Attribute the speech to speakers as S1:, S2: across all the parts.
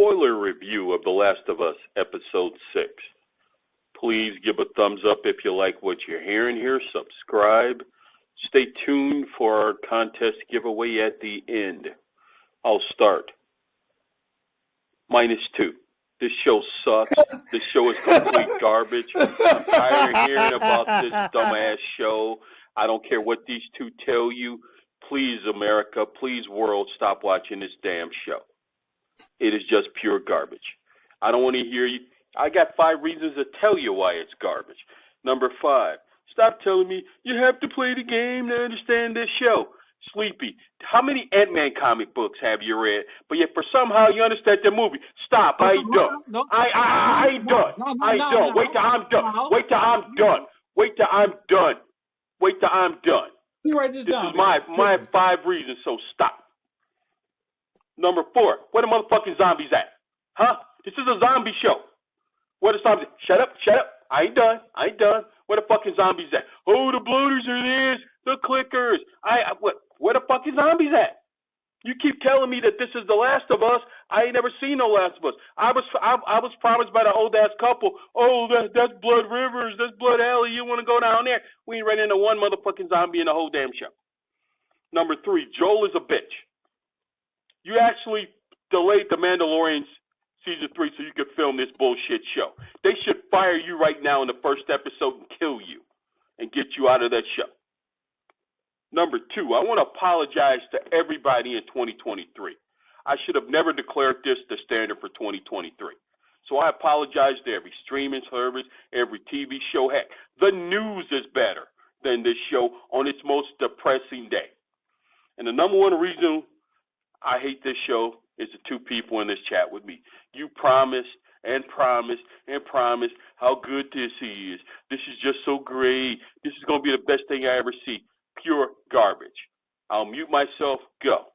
S1: spoiler review of The Last of Us, Episode 6. Please give a thumbs up if you like what you're hearing here. Subscribe. Stay tuned for our contest giveaway at the end. I'll start. -2. This show sucks. This show is complete garbage. I'm tired of hearing about this dumbass show. I don't care what these two tell you. Please, America, please, world, stop watching this damn show. It is just pure garbage. I don't want to hear you. I got 5 reasons to tell you why it's garbage. Number 5, stop telling me you have to play the game to understand this show. Sleepy, how many Ant-Man comic books have you read? But yet, for somehow you understand the movie. Stop, I ain't done. I ain't done. I ain't done. Wait till I'm done. Wait till I'm done. Wait till I'm done. Wait till I'm done.
S2: You write this down.
S1: This is my 5 reasons, so stop. Number 4, where the motherfucking zombies at? Huh? This is a zombie show. Where the zombies? Shut up, shut up. I ain't done. I ain't done. Where the fucking zombies at? Oh, the bloaters are this, the clickers. Where the fucking zombies at? You keep telling me that this is The Last of Us. I ain't never seen no Last of Us. I was promised by the old ass couple. Oh, that's Blood Rivers. That's Blood Alley. You want to go down there? We ain't ran into one motherfucking zombie in the whole damn show. Number 3, Joel is a bitch. You actually delayed The Mandalorian season 3 so you could film this bullshit show. They should fire you right now in the first episode and kill you and get you out of that show. Number 2, I want to apologize to everybody in 2023. I should have never declared this the standard for 2023. So I apologize to every streaming service, every TV show. Heck, the news is better than this show on its most depressing day. And the number 1 reason I hate this show is the 2 people in this chat with me. You promised and promised and promised how good this is. This is just so great. This is going to be the best thing I ever see. Pure garbage. I'll mute myself. Go.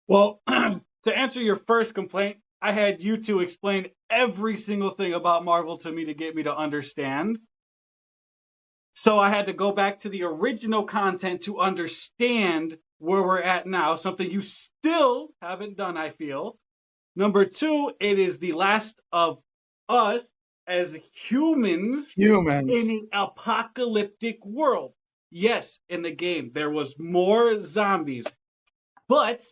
S2: Well, to answer your first complaint, I had you two explain every single thing about Marvel to me to get me to understand. So I had to go back to the original content to understand where we're at now, something you still haven't done, I feel. Number 2, it is The Last of Us as humans in an apocalyptic world. Yes, in the game, there was more zombies, but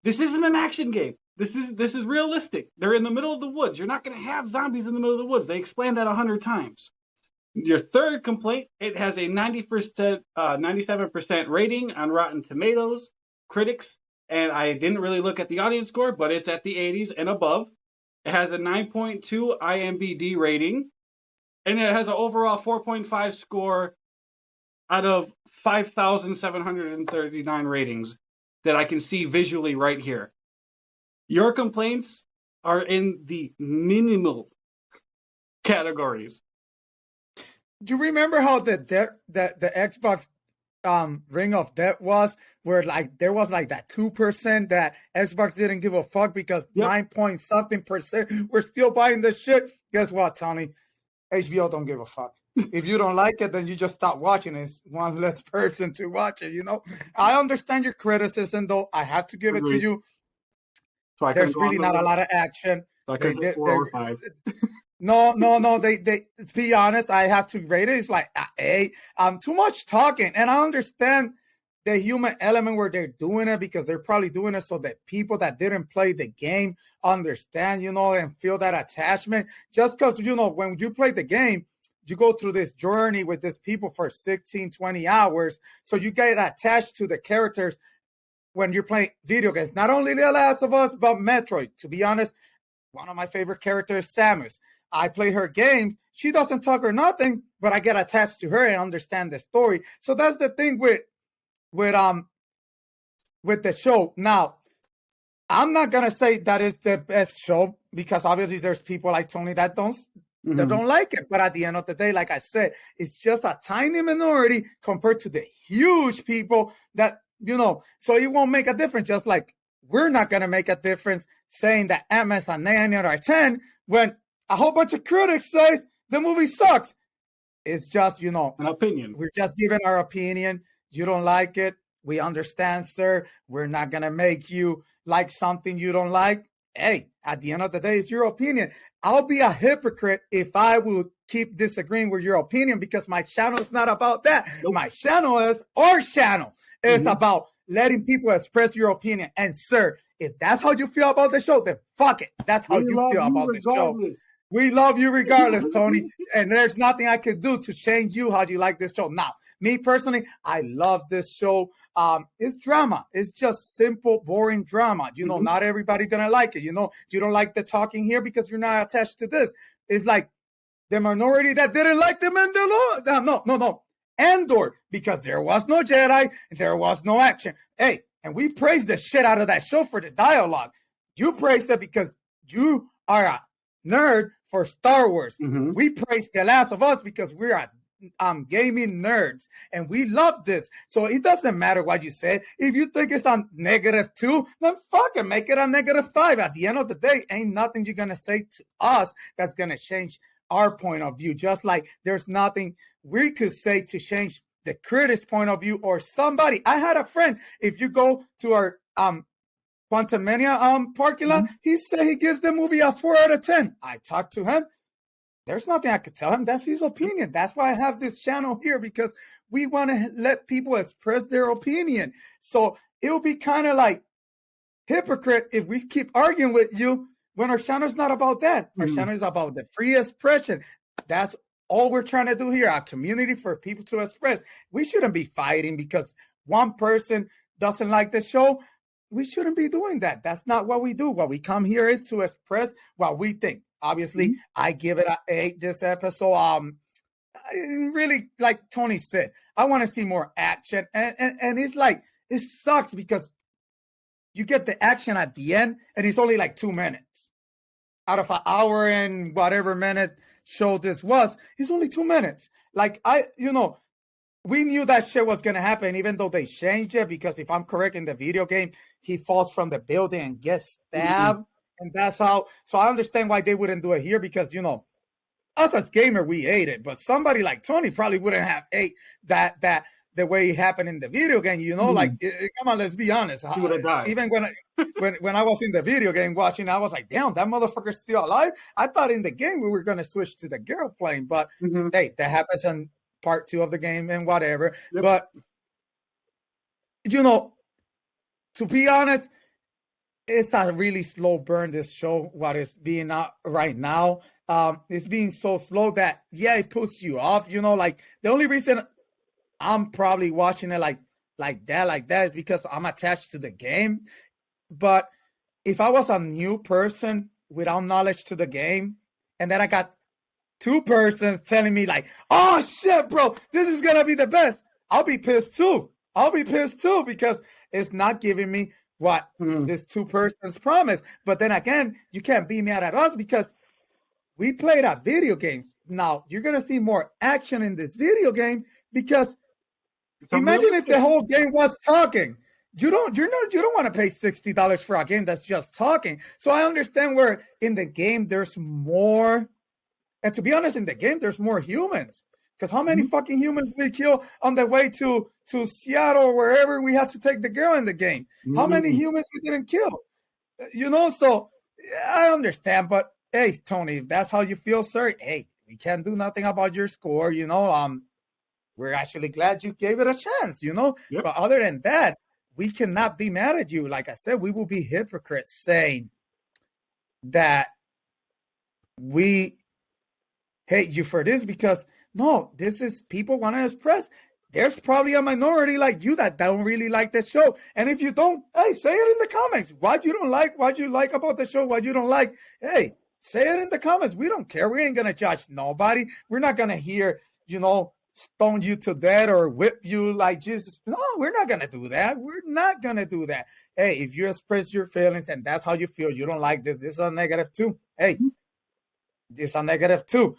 S2: this isn't an action game. This is realistic. They're in the middle of the woods. You're not going to have zombies in the middle of the woods. They explained that 100 times. Your third complaint, it has a 97% rating on Rotten Tomatoes, critics, and I didn't really look at the audience score, but it's at the 80s and above. It has a 9.2 IMDb rating, and it has an overall 4.5 score out of 5,739 ratings that I can see visually right here. Your complaints are in the minimal categories.
S3: Do you remember how the Xbox Ring of Death was, where like there was like that 2% that Xbox didn't give a fuck because 9-point-something% we're still buying this shit? Guess what, Tony? HBO don't give a fuck. If you don't like it, then you just stop watching it. It's one less person to watch it, you know? I understand your criticism, though. I have to give it to you. So there's really not a lot of action.
S2: So I could hit 4 or 5.
S3: No. They to be honest, I have to rate it. It's like A. Too much talking, and I understand the human element where they're doing it because they're probably doing it so that people that didn't play the game understand, you know, and feel that attachment. Just because, you know, when you play the game, you go through this journey with these people for 16, 20 hours, so you get attached to the characters when you're playing video games. Not only The Last of Us, but Metroid. To be honest, one of my favorite characters is Samus. I play her game. She doesn't talk or nothing, but I get attached to her and understand the story. So that's the thing with the show. Now, I'm not gonna say that it's the best show because obviously there's people like Tony that don't like it. But at the end of the day, like I said, it's just a tiny minority compared to the huge people that, you know, so it won't make a difference. Just like we're not gonna make a difference saying that Ant-Man's a 9 out of 10 when a whole bunch of critics say the movie sucks. It's just, you know,
S2: an opinion.
S3: We're just giving our opinion. You don't like it. We understand, sir. We're not going to make you like something you don't like. Hey, at the end of the day, it's your opinion. I'll be a hypocrite if I will keep disagreeing with your opinion because my channel is not about that.
S2: Nope.
S3: My channel is our channel. It's about letting people express your opinion. And sir, if that's how you feel about the show, then fuck it. That's how you feel about the show. We love you regardless, Tony. And there's nothing I could do to change you how you like this show. Now, me personally, I love this show. It's drama. It's just simple, boring drama. You know, not everybody gonna like it. You know, you don't like the talking here because you're not attached to this. It's like the minority that didn't like the Mandalorian. No. Andor, because there was no Jedi, there was no action. Hey, and we praised the shit out of that show for the dialogue. You praised it because you are a nerd for Star Wars. We praised The Last of Us because we're a gaming nerds and we love this. So it doesn't matter what you say. If you think it's on -2, then fucking make it a -5. At the end of the day, ain't nothing you're gonna say to us that's gonna change our point of view. Just like there's nothing we could say to change the critic's point of view or somebody. I had a friend, if you go to our Quantumania parking lot, he said he gives the movie a 4 out of 10. I talked to him. There's nothing I could tell him. That's his opinion. That's why I have this channel here, because we want to let people express their opinion. So it'll be kind of like hypocrite if we keep arguing with you when our channel is not about that. Our channel is about the free expression. That's all we're trying to do here, a community for people to express. We shouldn't be fighting because one person doesn't like the show. We shouldn't be doing that. That's not what we do. What we come here is to express what we think. Obviously, I give it an 8 this episode. Really, like Tony said, I want to see more action. And it's like, it sucks because you get the action at the end and it's only like 2 minutes. Out of an hour and whatever minute show this was, it's only 2 minutes. Like, we knew that shit was going to happen, even though they changed it, because if I'm correct, in the video game, he falls from the building and gets stabbed. And that's how, so I understand why they wouldn't do it here, because, us as gamer, we ate it, but somebody like Tony probably wouldn't have ate that the way it happened in the video game, like, come on, let's be honest.
S2: He would have died.
S3: Even when I was in the video game watching, I was like, damn, that motherfucker's still alive. I thought in the game we were going to switch to the girl playing, but hey, that happens in part 2 of the game and whatever. Yep. But, to be honest, it's a really slow burn, this show, what is being out right now. It's being so slow that, it puts you off. Like, the only reason I'm probably watching it like that is because I'm attached to the game. But if I was a new person without knowledge to the game, and then I got 2 persons telling me like, oh shit, bro, this is gonna be the best, I'll be pissed too. Because it's not giving me what this 2 persons promise. But then again, you can't be mad at us because we played a video game. Now you're gonna see more action in this video game because imagine if the whole game was talking. You don't want to pay $60 for a game that's just talking. So I understand where in the game there's more, and to be honest, in the game there's more humans. Because how many fucking humans we kill on the way to Seattle or wherever we had to take the girl in the game? How many humans we didn't kill? So I understand. But hey, Tony, if that's how you feel, sir, hey, we can't do nothing about your score. We're actually glad you gave it a chance, Yep. But other than that, we cannot be mad at you. Like I said, we will be hypocrites saying that we hate you for this because no, this is people want to express. There's probably a minority like you that don't really like the show. And if you don't, hey, say it in the comments. What you don't like, what you like about the show, what you don't like. Hey, say it in the comments. We don't care. We ain't going to judge nobody. We're not going to hear, stone you to death or whip you like Jesus. No, we're not going to do that. We're not going to do that. Hey, if you express your feelings and that's how you feel, you don't like this, this is a -2. Hey, this is a -2.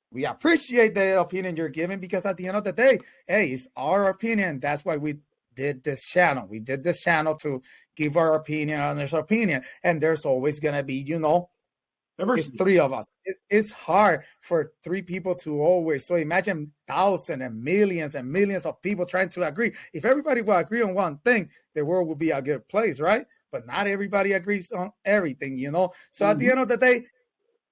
S3: We appreciate the opinion you're giving because at the end of the day, hey, it's our opinion. That's why we did this channel. We did this channel to give our opinion on this opinion. And there's always going to be, It's three of us. It's hard for three people to always. So imagine thousands and millions of people trying to agree. If everybody will agree on one thing, the world would be a good place, right? But not everybody agrees on everything, you know? So at the end of the day,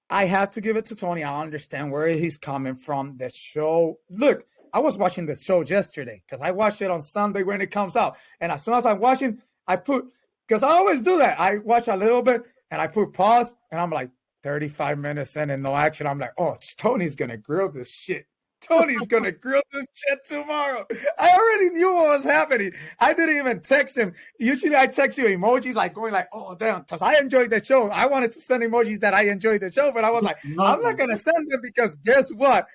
S3: I have to give it to Tony. I understand where he's coming from. The show. Look, I was watching the show yesterday because I watched it on Sunday when it comes out. And as soon as I'm watching, I put, because I always do that. I watch a little bit and I put pause and I'm like 35 minutes in and no action. I'm like, oh, Tony's going to grill this shit. Tony's going to grill this shit tomorrow. I already knew what was happening. I didn't even text him. Usually I text you emojis like going like, oh, damn, because I enjoyed the show. I wanted to send emojis that I enjoyed the show, but I was like, I'm not going to send them because guess what?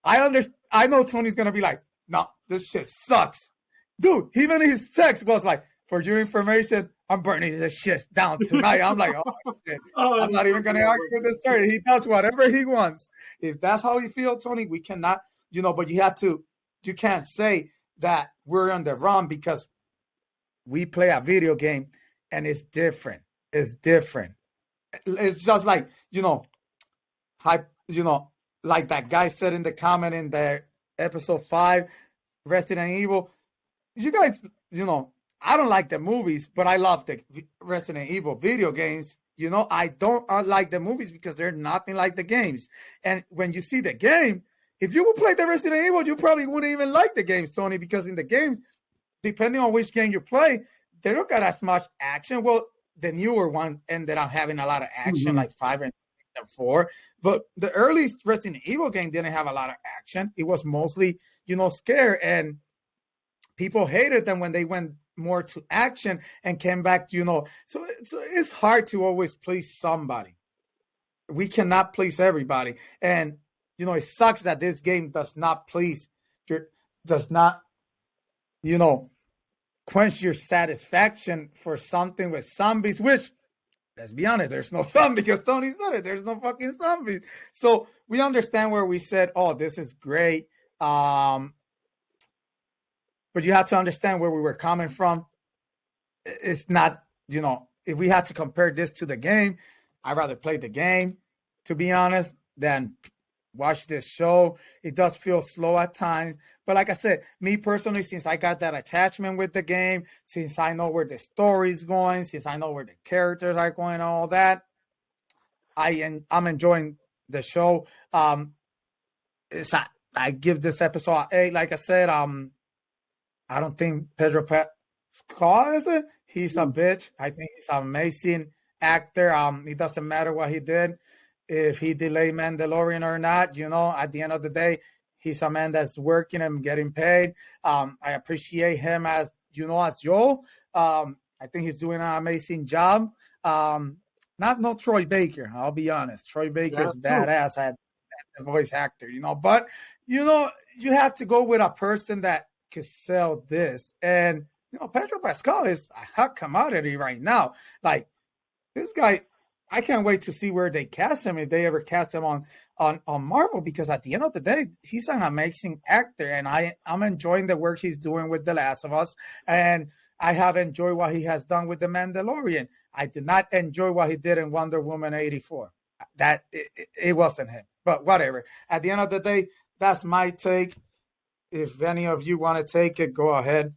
S3: I know Tony's going to be like, no, this shit sucks. Dude, even his text was like, for your information, I'm burning this shit down tonight. I'm like, oh, shit. I'm not even going to argue with this guy. He does whatever he wants. If that's how you feel, Tony, we cannot, but you can't say that we're on the run because we play a video game and it's different. It's different. It's just like, like that guy said in the comment in the episode 5, Resident Evil. You guys, I don't like the movies, but I love the Resident Evil video games. I don't like the movies because they're nothing like the games. And when you see the game, if you would play the Resident Evil, you probably wouldn't even like the games, Tony, because in the games, depending on which game you play, they don't got as much action. Well, the newer one ended up having a lot of action, like 5 and 4. But the early Resident Evil game didn't have a lot of action. It was mostly, scare. And people hated them when they went more to action and came back, So it's hard to always please somebody. We cannot please everybody. And, it sucks that this game does not quench your satisfaction for something with zombies, which, let's be honest, there's no zombies because Tony said it. There's no fucking zombies. So we understand where we said, oh, this is great. But you have to understand where we were coming from. It's not, if we had to compare this to the game, I'd rather play the game, to be honest, than watch this show. It does feel slow at times. But like I said, me personally, since I got that attachment with the game, since I know where the story's going, since I know where the characters are going and all that, I'm enjoying the show. I give this episode 8. Like I said, I don't think Pedro Pascal is it. He's a bitch. I think he's an amazing actor. It doesn't matter what he did. If he delayed Mandalorian or not, at the end of the day, he's a man that's working and getting paid. I appreciate him as Joel. I think he's doing an amazing job. Not Troy Baker. I'll be honest. Troy Baker's badass at the voice actor, But, you have to go with a person that could sell this. And, Pedro Pascal is a hot commodity right now. Like, this guy, I can't wait to see where they cast him, if they ever cast him on Marvel, because at the end of the day, he's an amazing actor, and I'm enjoying the work he's doing with The Last of Us, and I have enjoyed what he has done with The Mandalorian. I did not enjoy what he did in Wonder Woman 84. That it wasn't him, but whatever. At the end of the day, that's my take. If any of you want to take it, go ahead.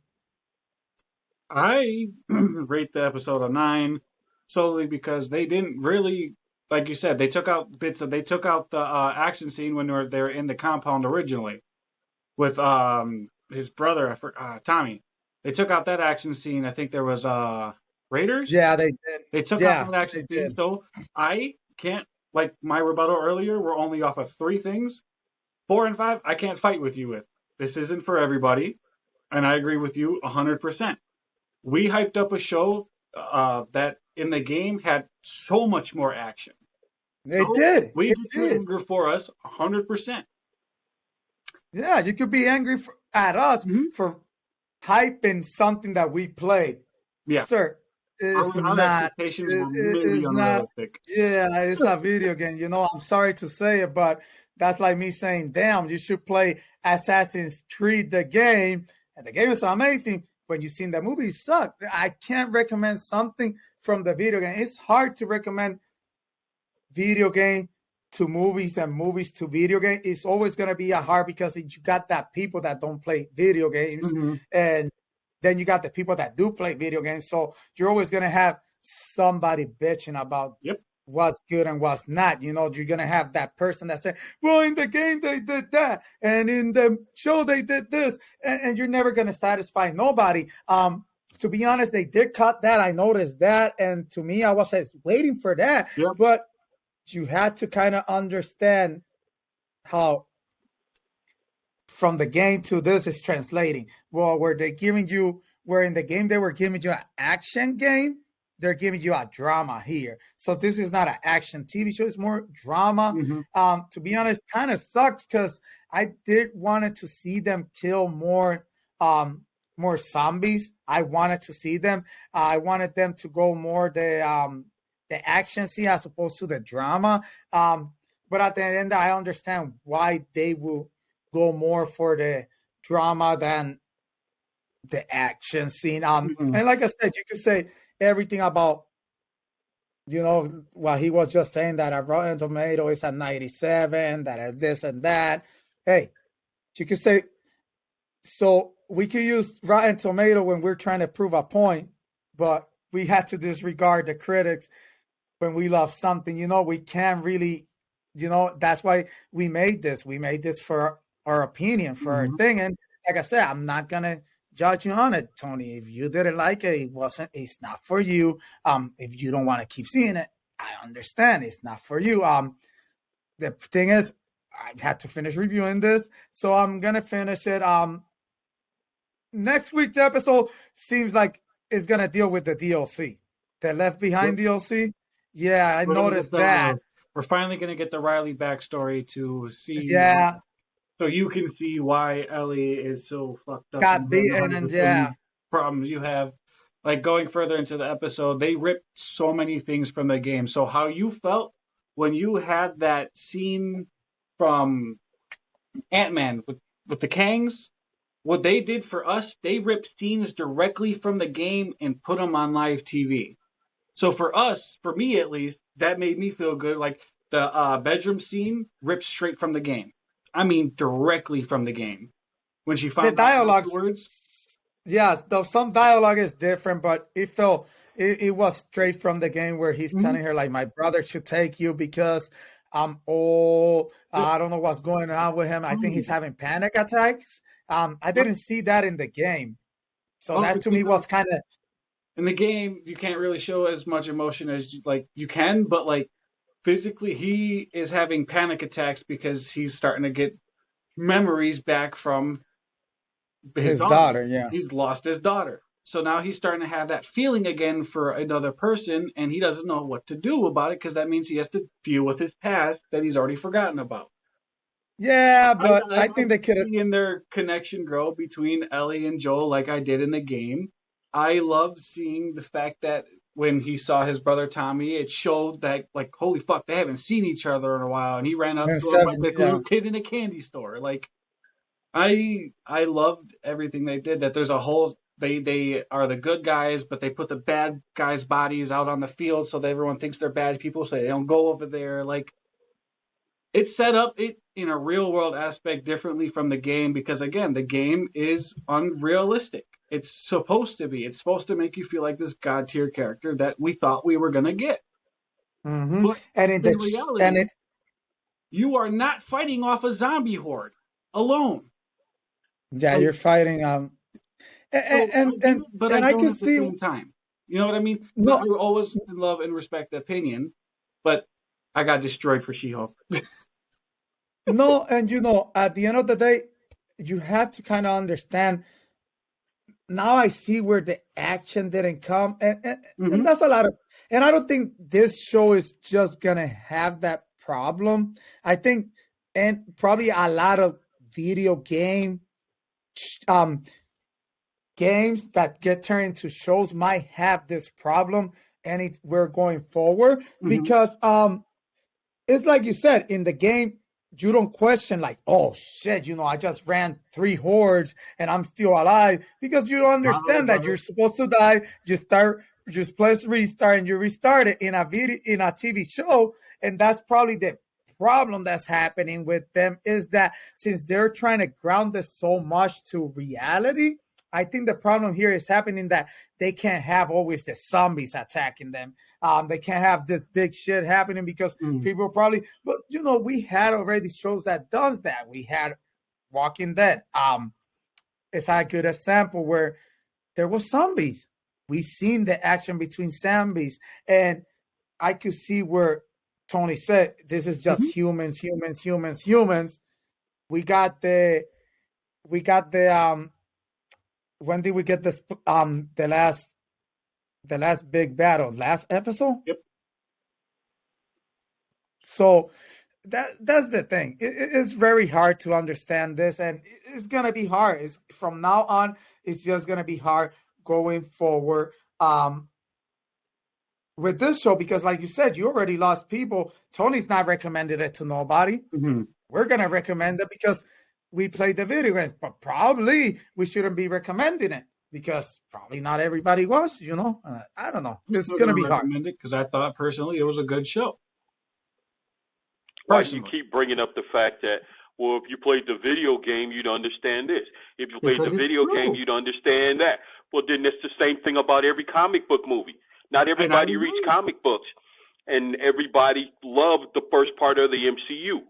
S2: I rate the episode a 9. Solely because they didn't really, like you said, they took out the action scene when they were in the compound originally with his brother, Tommy. They took out that action scene. I think there was Raiders.
S3: Yeah, they did.
S2: They took out that action scene. So I can't, like my rebuttal earlier, we're only off of 3 things. 4 and 5, I can't fight with you with. This isn't for everybody, and I agree with you 100%. We hyped up a show that in the game had so much more action.
S3: They did.
S2: We did anger for us 100%.
S3: Yeah, you could be angry at us for hyping something that we played.
S2: Yeah,
S3: sir. It's not.
S2: Expectations were really unrealistic.
S3: Yeah, it's a video game. I'm sorry to say it, but that's like me saying, "Damn, you should play Assassin's Creed the game." And the game is amazing. When you've seen the movie, it sucked. I can't recommend something from the video game. It's hard to recommend video game to movies and movies to video game, it's always going to be hard because you got that people that don't play video games, and then you got the people that do play video games. So you're always going to have somebody bitching about what's good and what's not. You know, you're going to have that person that said, well, in the game they did that, and in the show they did this, and you're never going to satisfy nobody. To be honest, they did cut that. I noticed that, and to me, I was waiting for that. But you had to kind of understand how from the game to this is translating. Well, where in the game they were giving you an action game, they're giving you a drama here. So this is not an action TV show; it's more drama. To be honest, kind of sucks because I did wanted to see them kill more zombies. I wanted to see them. I wanted them to go more the action scene as opposed to the drama. But at the end, I understand why they will go more for the drama than the action scene. And like I said, you could say everything about, what he was just saying, that a Rotten Tomato is at 97, that this and that. Hey, you could say, so we could use Rotten Tomato when we're trying to prove a point, but we had to disregard the critics when we love something. We can't really, that's why we made this. We made this for our opinion, for our thing. And like I said, I'm not going to judge you on it, Tony. If you didn't like it, it's not for you. If you don't want to keep seeing it, I understand. It's not for you. The thing is, I had to finish reviewing this, so I'm going to finish it. Next week's episode seems like it's going to deal with the DLC, the Left Behind DLC. Yeah, I noticed that.
S2: We're finally going to get the Riley backstory to see.
S3: Yeah.
S2: So you can see why Ellie is so fucked up.
S3: Got beaten and
S2: problems you have. Like going further into the episode, they ripped so many things from the game. So how you felt when you had that scene from Ant-Man with the Kangs, what they did for us, they ripped scenes directly from the game and put them on live TV. So for us, for me at least, that made me feel good. Like the bedroom scene ripped straight from the game. I mean, directly from the game. When she found
S3: the dialogue
S2: words.
S3: Yeah, though some dialogue is different, but it was straight from the game where he's telling her, like, my brother should take you because I'm old. I don't know what's going on with him. I think he's having panic attacks. I didn't see that in the game. So that to me was kind of...
S2: In the game, you can't really show as much emotion as you can, but like physically he is having panic attacks because he's starting to get memories back from his daughter. Yeah. He's lost his daughter. So now he's starting to have that feeling again for another person, and he doesn't know what to do about it because that means he has to deal with his past that he's already forgotten about.
S3: Yeah, but I think they could have
S2: seen their connection grow between Ellie and Joel like I did in the game. I love seeing the fact that when he saw his brother Tommy, it showed that, like, holy fuck, they haven't seen each other in a while, and he ran up to him like a little kid in a candy store. Like, I loved everything they did. That there's a whole they are the good guys, but they put the bad guys' bodies out on the field so that everyone thinks they're bad people, so they don't go over there. Like, it set up it in a real world aspect differently from the game because, again, the game is unrealistic. It's supposed to be. It's supposed to make you feel like this god tier character that we thought we were gonna get. But
S3: and in reality,
S2: you are not fighting off a zombie horde alone.
S3: Yeah, you're fighting.
S2: But I can see at the same time. You know what I mean? No, I always love and respect the opinion, but I got destroyed for She-Hulk.
S3: No, and at the end of the day, you have to kind of understand. Now I see where the action didn't come, and that's a lot of. And I don't think this show is just gonna have that problem. I think, and probably a lot of video games that get turned into shows might have this problem, and we're going forward because it's like you said in the game. You don't question like, oh shit, I just ran 3 hordes and I'm still alive, because you understand that you're supposed to die. You start just press restart and you restart it in a TV show, and that's probably the problem that's happening with them, is that since they're trying to ground this so much to reality, I think the problem here is happening that they can't have always the zombies attacking them. They can't have this big shit happening because people probably, but we had already shows that does that. We had Walking Dead. It's a good example where there was zombies. We seen the action between zombies, and I could see where Tony said, this is just humans. We got the when did we get this the last big battle? Last episode?
S2: Yep.
S3: So that's the thing. It's very hard to understand this, and it's gonna be hard. From now on, it's just gonna be hard going forward. With this show, because like you said, you already lost people. Tony's not recommended it to nobody. We're going to recommend it because we played the video games, but probably we shouldn't be recommending it because probably not everybody was, I don't know. It's going to be hard.
S2: Because I thought personally it was a good show.
S1: Why you keep bringing up the fact that, well, if you played the video game, you'd understand this. If you played the video game, you'd understand that. Well, then it's the same thing about every comic book movie. Not everybody reads comic books, and everybody loved the first part of the MCU.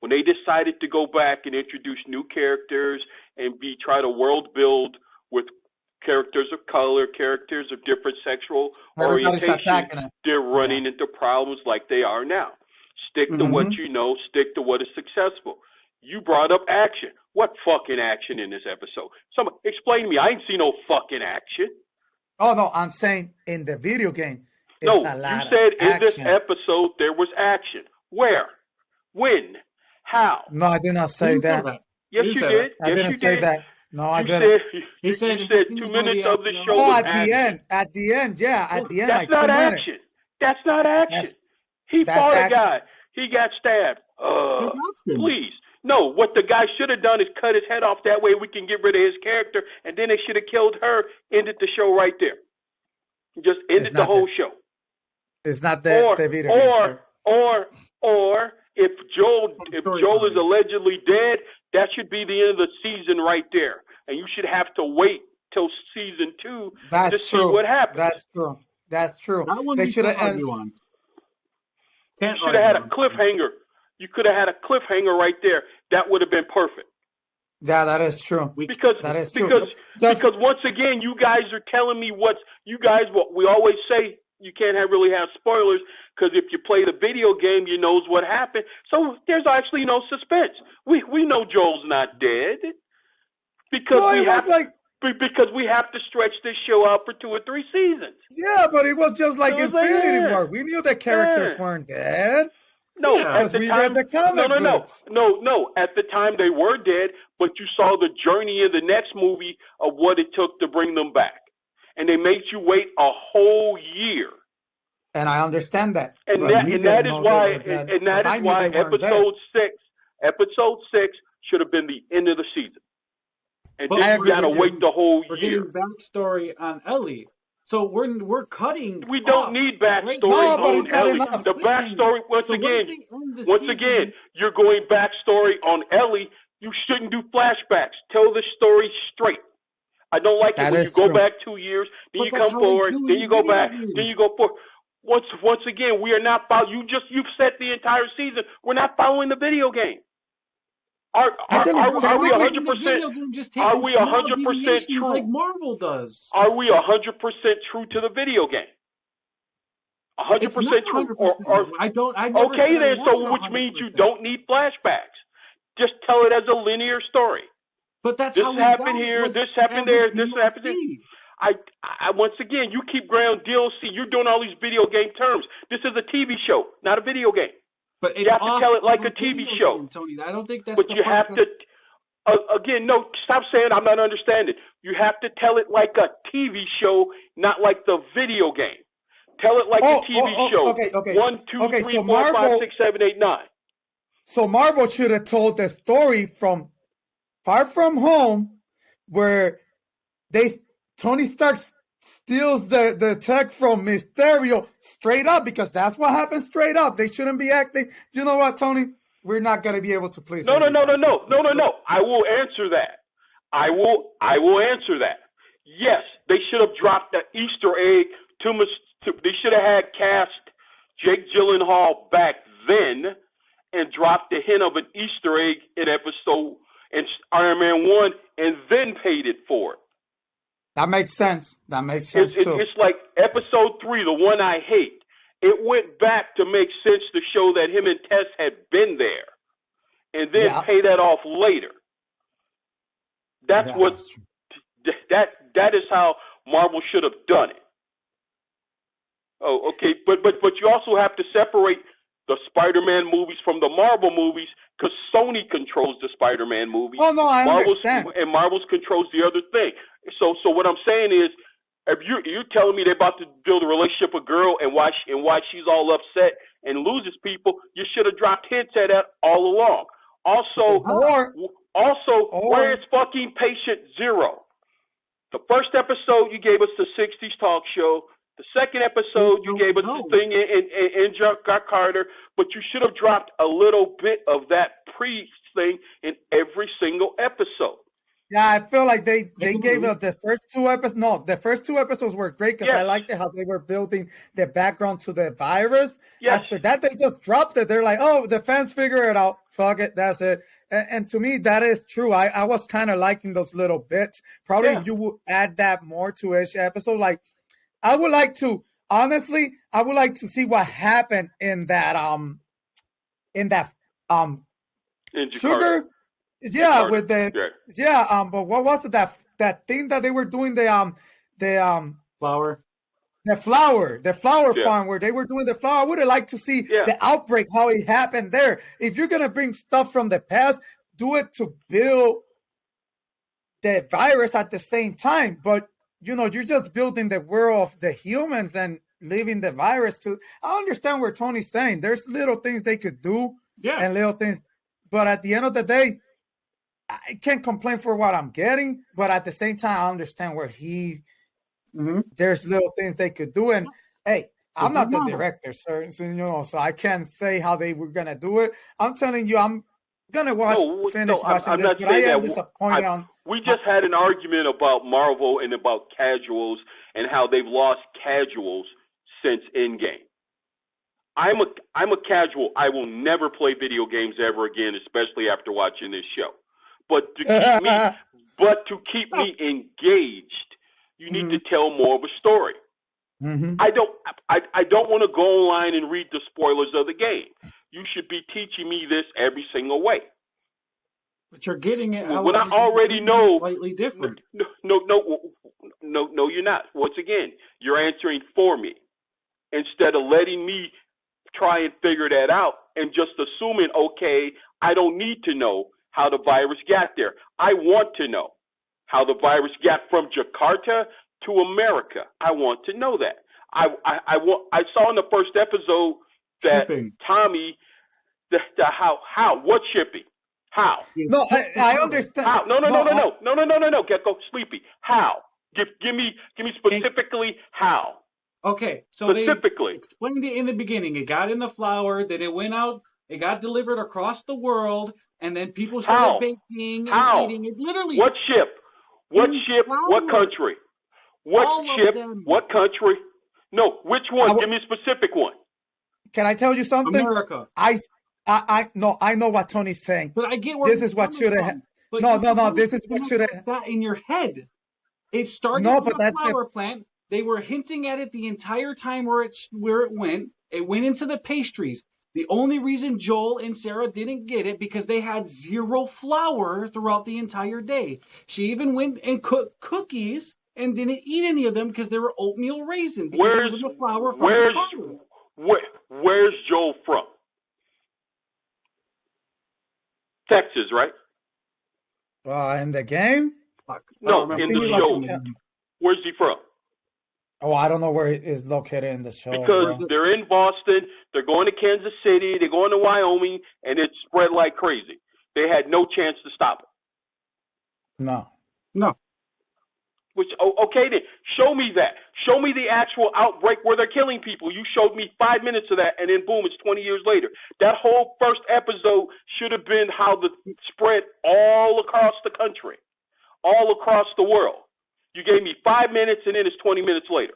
S1: When they decided to go back and introduce new characters and try to world build with characters of color, characters of different sexual orientation, they're running into problems like they are now. Stick to what you know. Stick to what is successful. You brought up action. What fucking action in this episode? Explain to me. I ain't seen no fucking action.
S3: Oh, no, I'm saying in the video game,
S1: you said in this episode there was action. Where? When? How?
S3: No, I did not say that.
S1: Yes, you did.
S3: I didn't say that. No, I didn't.
S1: You said 2 minutes of the show
S3: was
S1: action.
S3: At the end, yeah. At the end,
S1: That's not action. That's not action. He fought a guy. He got stabbed. Please. No, what the guy should have done is cut his head off. That way we can get rid of his character, and then they should have killed her, ended the show right there. Just ended the whole show.
S3: It's not the video game, sir.
S1: Or if Joel is allegedly dead, that should be the end of the season right there. And you should have to wait till season 2 to see what happens.
S3: That's true.
S2: They should have
S1: had a cliffhanger. You could have had a cliffhanger right there. That would have been perfect.
S3: Yeah, that is true.
S1: Because once again, you guys are telling me what we always say. You can't really have spoilers because if you play the video game, you knows what happened. So there's actually no suspense. We know Joel's not dead because we have to stretch this show out for 2 or 3 seasons.
S3: Yeah, but it was just like Infinity War. We knew the characters weren't dead.
S1: No, at the time,
S3: read the comic books.
S1: No. At the time they were dead, but you saw the journey in the next movie of what it took to bring them back, and they made you wait a whole year.
S3: And I understand that.
S1: And that is why episode 6 should have been the end of the season. And then you gotta wait the whole year.
S2: We're getting backstory on Ellie. So we're cutting.
S1: We don't need backstory on Ellie. The backstory once again, you're going backstory on Ellie. You shouldn't do flashbacks. Tell the story straight. I don't like it when you go back 2 years, then you come forward, then you go back, then you go forward. Once again, we are not following. You've set the entire season. We're not following the video game. Are we 100%? Are we 100% true?
S2: Like Marvel does.
S1: Are we 100% true to the video game? 100% true. Okay, then. So which means you don't need flashbacks. Just tell it as a linear story.
S2: But that's
S1: this
S2: how
S1: happened here. This happened there. This happened there. I once again, you keep ground DLC. You're doing all these video game terms. This is a TV show, not a video game.
S2: But
S1: you have to tell it like a TV show.
S2: Tony, I don't think that's.
S1: But you have to. Again, no. Stop saying I'm not understanding. You have to tell it like a TV show, not like the video game. Tell it like a TV show.
S3: Okay.
S1: 1, 2, 3, 4, 5, 6, 7, 8, 9.
S3: So Marvel should have told the story from Far From Home, where Tony Stark's steals the tech from Mysterio straight up, because that's what happens straight up. They shouldn't be acting. You know what, Tony? We're not going to be able to please.
S1: No. I will answer that. I will answer that. Yes, they should have dropped the Easter egg they should have had cast Jake Gyllenhaal back then and dropped the hint of an Easter egg in Iron Man 1 and then paid it for it.
S3: That makes sense. Too.
S1: It's like episode 3, the one I hate. It went back to make sense to show that him and Tess had been there, and then pay that off later. That's that is how Marvel should have done it. Oh, okay, but you also have to separate the Spider-Man movies from the Marvel movies, because Sony controls the Spider-Man movies.
S3: Oh no, I understand.
S1: And Marvel's controls the other thing. So what I'm saying is, if you're telling me they're about to build a relationship with a girl and why she's all upset and loses people, you should have dropped hints at that all along. Also, where is fucking Patient Zero? The first episode you gave us the '60s talk show. The second episode you gave us the thing in Jack Carter, but you should have dropped a little bit of that priest thing in every single episode.
S3: Yeah, I feel like they gave us the first 2 episodes. No, the first 2 episodes were great because I liked how they were building the background to the virus. Yes. After that, they just dropped it. They're like, oh, the fans figure it out. Fuck it, that's it. And to me, that is true. I was kind of liking those little bits. Probably if you would add that more to each episode. Like, I would like to see what happened in that sugar. Yeah, with but what was it, that thing that they were doing, the
S2: flower
S3: farm where they were doing the flower? I would have liked to see the outbreak, how it happened there. If you're gonna bring stuff from the past, do it to build the virus at the same time. But you're just building the world of the humans and leaving the virus to. I understand what Tony's saying. There's little things they could do, and little things, but at the end of the day, I can't complain for what I'm getting, but at the same time, I understand where there's little things they could do. And hey, I'm not the director, sir, so I can't say how they were gonna do it. I'm telling you, I'm gonna finish watching this, but I am disappointed.
S1: We just had an argument about Marvel and about casuals and how they've lost casuals since Endgame. I'm a casual. I will never play video games ever again, especially after watching this show. But to keep me engaged, you need to tell more of a story.
S3: Mm-hmm.
S1: I don't want to go online and read the spoilers of the game. You should be teaching me this every single way.
S2: But you're getting it.
S1: When I already know
S2: slightly different.
S1: No, you're not. Once again, you're answering for me instead of letting me try and figure that out and just assuming, okay, I don't need to know how the virus got there. I want to know how the virus got from Jakarta to America. I want to know that. I saw in the first episode that
S2: shipping.
S1: Tommy, how what shipping? How?
S3: No, I understand.
S1: How? No, Gecko, Sleepy. How? Give me specifically how.
S2: Okay, so
S1: specifically
S2: they explained it in the beginning. It got in the flour, then it went out, it got delivered across the world, and then people started baking and eating it. Literally.
S1: What ship? What ship? Flour. What country? What ship? What country? No, which one? Give me a specific one.
S3: Can I tell you something?
S2: America.
S3: I know what Tony's saying.
S2: But I get where
S3: this is what should have. No. This is what should have.
S2: That in your head. It started with the flour plant. They were hinting at it the entire time where it went. It went into the pastries. The only reason Joel and Sarah didn't get it because they had zero flour throughout the entire day. She even went and cooked cookies and didn't eat any of them because they were oatmeal raisin. Where's the flour from Chicago?
S1: Where's Joel from? Texas, right?
S3: In the game?
S1: No, in the show. Where's he from?
S3: Oh, I don't know where it is located in the show.
S1: Because they're in Boston, they're going to Kansas City, they're going to Wyoming, and it spread like crazy. They had no chance to stop it.
S3: No.
S1: Okay then, show me that. Show me the actual outbreak where they're killing people. You showed me 5 minutes of that, and then boom, it's 20 years later. That whole first episode should have been how the spread all across the country, all across the world. You gave me 5 minutes, and then it's 20 minutes later.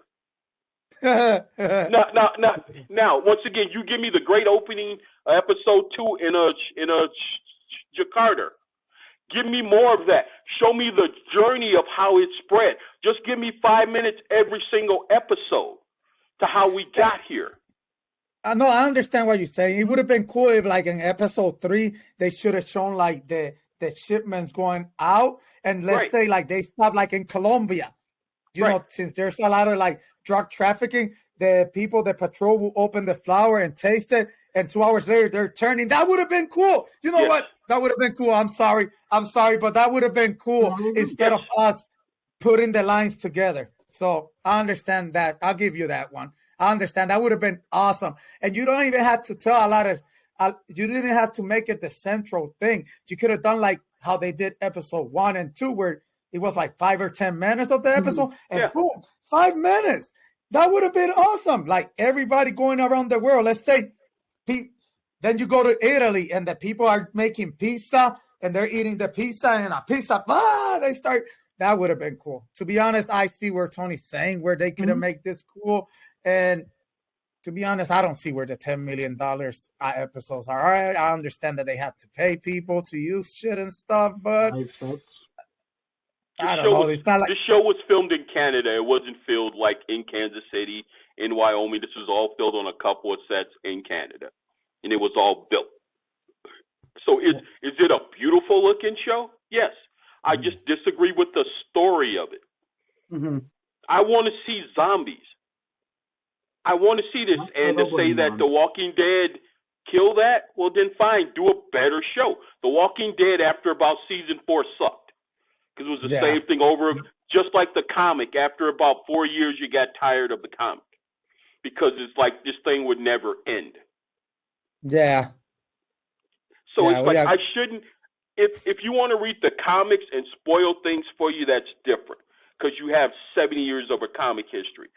S1: Now, once again, you give me the great opening, episode 2 in a Jakarta. Give me more of that. Show me the journey of how it spread. Just give me 5 minutes every single episode to how we got here.
S3: No, I understand what you're saying. It would have been cool if, like, in episode 3, they should have shown, like, the shipments going out. And let's say, like, they stop, like, in Colombia. You know, since there's a lot of, like, drug trafficking, the people, the patrol will open the flower and taste it. And 2 hours later, they're turning. That would have been cool. You know what? That would have been cool. I'm sorry, but that would have been cool instead of us putting the lines together. So I understand that. I'll give you that one. I understand. That would have been awesome. And you don't even have to tell a lot of, you didn't have to make it the central thing. You could have done like how they did episode 1 and 2, where it was like 5 or 10 minutes of the episode, and boom, 5 minutes. That would have been awesome. Like everybody going around the world. Let's say, then you go to Italy and the people are making pizza and they're eating the pizza and a pizza. They start. That would have been cool. To be honest, I see where Tony's saying where they could have made this cool. And to be honest, I don't see where the $10 million episodes are. All right, I understand that they have to pay people to use shit and stuff, but I don't know. It's not like
S1: this show was filmed in Canada. It wasn't filmed like in Kansas City, in Wyoming. This was all filmed on a couple of sets in Canada, and it was all built. So is it a beautiful looking show? Yes. I just disagree with the story of it. I want to see zombies. I want to see this, and to say that The Walking Dead kill that, well then fine, do a better show. The Walking Dead after about season 4 sucked because it was the same thing over. Just like the comic, after about 4 years, you got tired of the comic because it's like this thing would never end.
S3: Yeah.
S1: So it's like I shouldn't. If you want to read the comics and spoil things for you, that's different because you have 70 years of a comic history.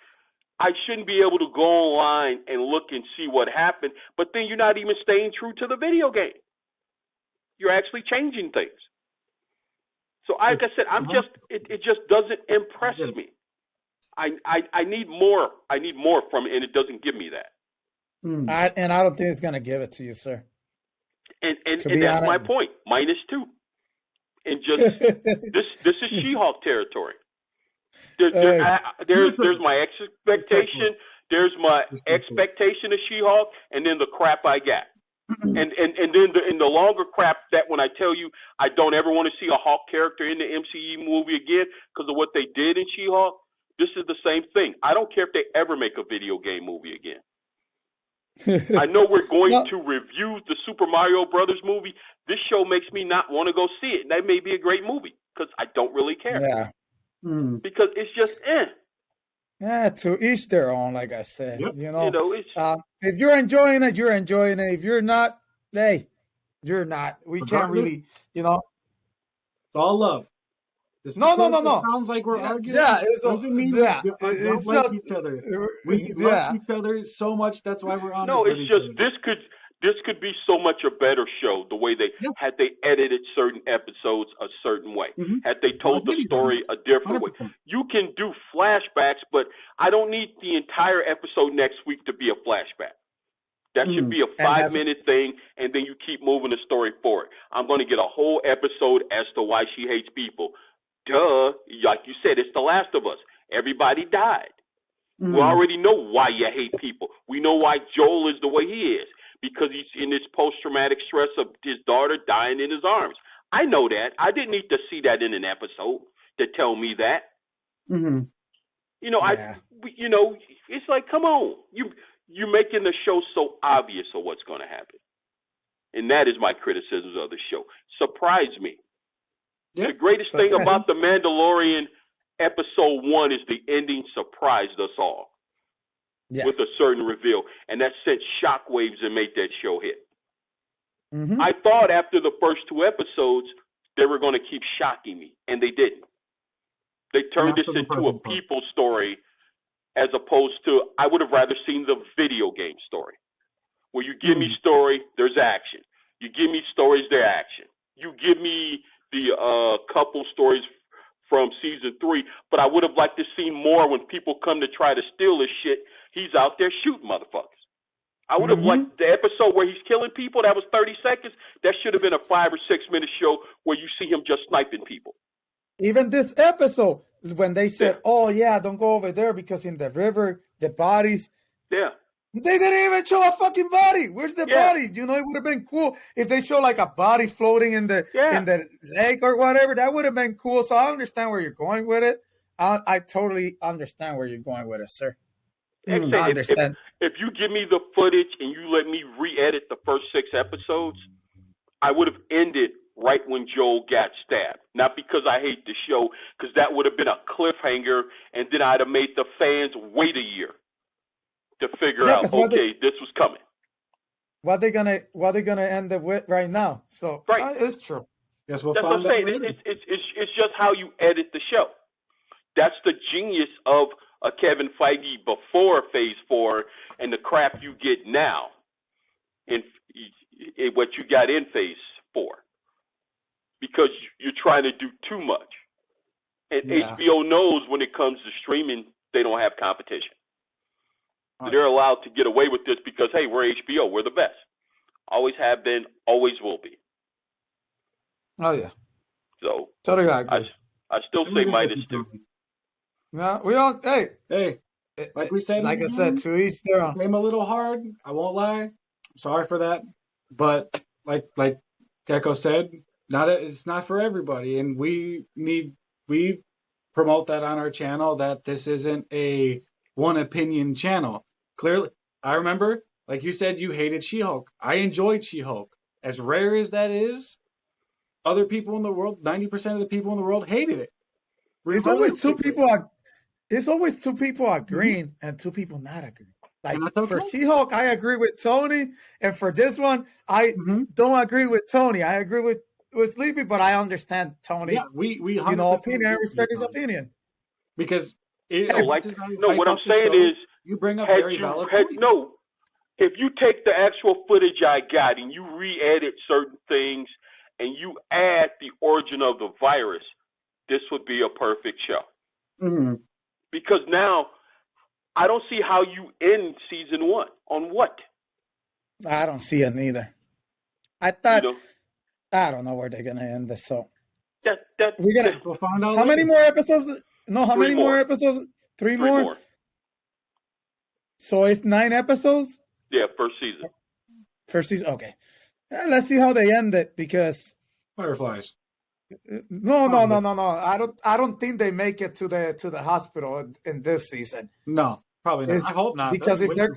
S1: I shouldn't be able to go online and look and see what happened, but then you're not even staying true to the video game. You're actually changing things. So like I said, it just doesn't impress me. I need more. I need more from it, and it doesn't give me that.
S3: And I don't think it's going to give it to you, sir.
S1: And that's my point. -2. And just this is She-Hulk territory. There's my expectation. There's my expectation of She-Hulk, and then the crap I got. And then in the longer crap that when I tell you I don't ever want to see a Hulk character in the MCU movie again because of what they did in She-Hulk, this is the same thing. I don't care if they ever make a video game movie again. I know we're going to review the Super Mario Brothers movie. This show makes me not want to go see it. That may be a great movie because I don't really care.
S3: Yeah.
S1: Because it's just
S3: Yeah, to each their own, like I said. You know if you're enjoying it, you're enjoying it. If you're not, hey, you're not. We can't really,
S2: It's all love.
S3: No.
S2: Sounds like we're arguing. Doesn't mean we don't like each other. We love each other so much. That's why we're honest.
S1: No, it's just this could be so much a better show the way they had they edited certain episodes a certain way. Had they told the story a different 100%. Way. You can do flashbacks, but I don't need the entire episode next week to be a flashback. That should be a 5-minute thing, and then you keep moving the story forward. I'm going to get a whole episode as to why she hates people. Duh, like you said, it's The Last of Us. Everybody died. We already know why you hate people. We know why Joel is the way he is, because he's in this post-traumatic stress of his daughter dying in his arms. I know that. I didn't need to see that in an episode to tell me that. It's like, come on. You're making the show so obvious of what's going to happen. And that is my criticism of the show. Surprise me. The greatest thing about The Mandalorian episode 1 is the ending surprised us all with a certain reveal. And that sent shockwaves and made that show hit. I thought after the first 2 episodes, they were going to keep shocking me, and they didn't. They turned this
S2: Not for the
S1: into a
S2: present part.
S1: people story as opposed to, I would have rather seen the video game story. Where you give me story, there's action. You give me stories, there's action. You give me the couple stories from season 3, but I would have liked to see more when people come to try to steal his shit. He's out there shooting motherfuckers. I would have liked the episode where he's killing people. That was 30 seconds. That should have been a 5 or 6 minute show where you see him just sniping people.
S3: Even this episode, when they said, "Oh yeah, don't go over there because in the river, the bodies."
S1: Yeah.
S3: They didn't even show a fucking body. Where's the body? You know, it would have been cool if they show like a body floating in the lake or whatever. That would have been cool. So I understand where you're going with it. I totally understand where you're going with it, sir. I understand.
S1: If you give me the footage and you let me re-edit the first 6 episodes, I would have ended right when Joel got stabbed. Not because I hate the show, because that would have been a cliffhanger, and then I'd have made the fans wait a year to figure out, okay, this was coming.
S3: What they gonna end it with right now? So it's true.
S2: Yes, we'll
S1: That's what I'm saying. It's just how you edit the show. That's the genius of a Kevin Feige before Phase 4 and the crap you get now in what you got in Phase 4. Because you're trying to do too much. And HBO knows when it comes to streaming, they don't have competition. So they're allowed to get away with this because, hey, we're HBO. We're the best. Always have been, always will be.
S3: Oh, yeah.
S1: So
S3: totally agree.
S1: I still say -2.
S3: No, we all,
S2: hey, like we said,
S3: like I said, to each their own.
S2: Came a little hard. I won't lie. I'm sorry for that. But like Gecko said, it's not for everybody, and we promote that on our channel that this isn't a one opinion channel. Clearly, I remember, like you said, you hated She-Hulk. I enjoyed She-Hulk. As rare as that is, other people in the world, 90% of the people in the world hated it.
S3: It's always two people. It's always 2 people agreeing and 2 people not agreeing. Like for She-Hulk, I agree with Tony, and for this one, I don't agree with Tony. I agree with Sleepy, but I understand Tony's opinion. I respect his opinion.
S2: Because
S1: what I'm saying is,
S2: you bring up very valid points.
S1: If you take the actual footage I got and you re-edit certain things and you add the origin of the virus, this would be a perfect show.
S2: Mm-hmm.
S1: Because now I don't see how you end season 1 on what.
S3: I don't see it neither. I thought I don't know where they're gonna end this. So
S2: we'll find out.
S3: How many more episodes? No, how many more episodes? 3 more. So it's 9 episodes.
S1: Yeah, first season.
S3: First season. Okay. Let's see how they end it because
S2: Fireflies.
S3: No. I don't think they make it to the hospital in this season.
S2: No, probably not. I hope not.
S3: Because if they're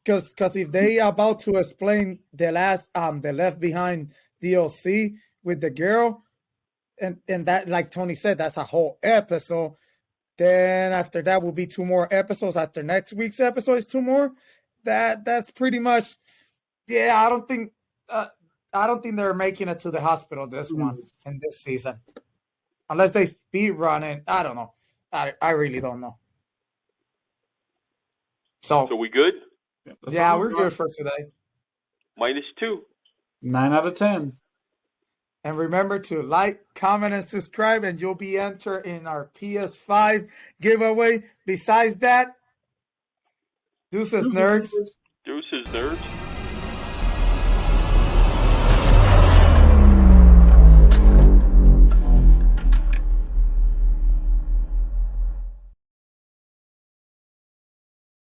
S3: because if they are about to explain the Left Behind DLC with the girl, and that, like Tony said, that's a whole episode. Then after that will be 2 more episodes. After next week's episode is 2 more. That's pretty much. Yeah, I don't think they're making it to the hospital this one in this season, unless they speed run it. I don't know. I really don't know. So
S1: we good?
S3: Yeah, we're good for today.
S1: -2.
S2: 9 out of 10.
S3: And remember to like, comment, and subscribe, and you'll be entered in our PS5 giveaway. Besides that, Deuces, nerds.
S1: Deuces, nerds.